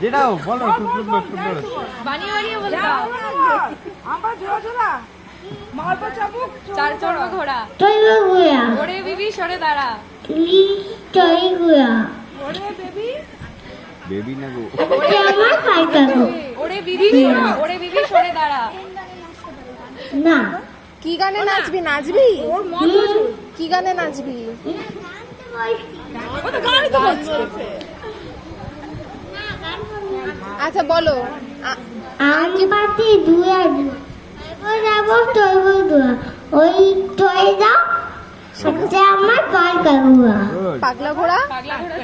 যেটাও বলো বানিয়ে বানিয়ে বলে দাও। আমার জোড়া জোড়া মালপা চাবুক চার চড়ুয়া ঘোড়া। টয়গুয়া ওরে বিবি সরে দাঁড়া। টয়গুয়া ওরে বেবি বেবি না গো আমার পাইকাগো ওরে বিবি সরে দাঁড়া। না কি গানে নাচবি? নাচবি? কি গানে নাচবি? ও তো গানই তো বলছে আচ্ছা বলো। আমি পাতি দুয়া যাব টয়গুয়া ওই টয় দাও যে আমার পাইকাগুয়া পাগলা ঘোড়া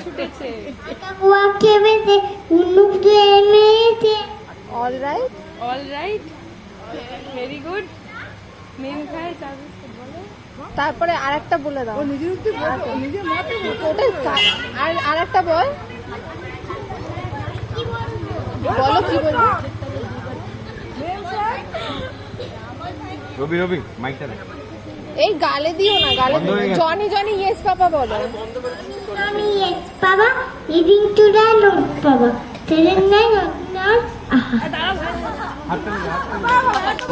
ছুটেছে। পাইকাগুয়া কেবেতে উন্নুক দুয়ে মেয়েতে অল রাইট ভেরি গুড। মেন খায় তারপরে আরেকটা বলে দাও। নিজের উক্তি নিজের মতে ওটাই আর একটা বল। বলো কি বলবো? রবি রবি মাইকটা দে এই গালে দিও না, গালে বন্ধ হয়ে গেছে। জনি জনি ইয়েস পাপা বলো। আমি yes বাবা লিভিং টু দ্য নোট বাবা তেলেন নাই নট হাতটা দে, হাতটা দে।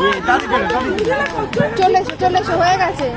এই, তাড়াতাড়ি চলে, তাড়াতাড়ি চলে। চলে এসো হয়ে গেছে।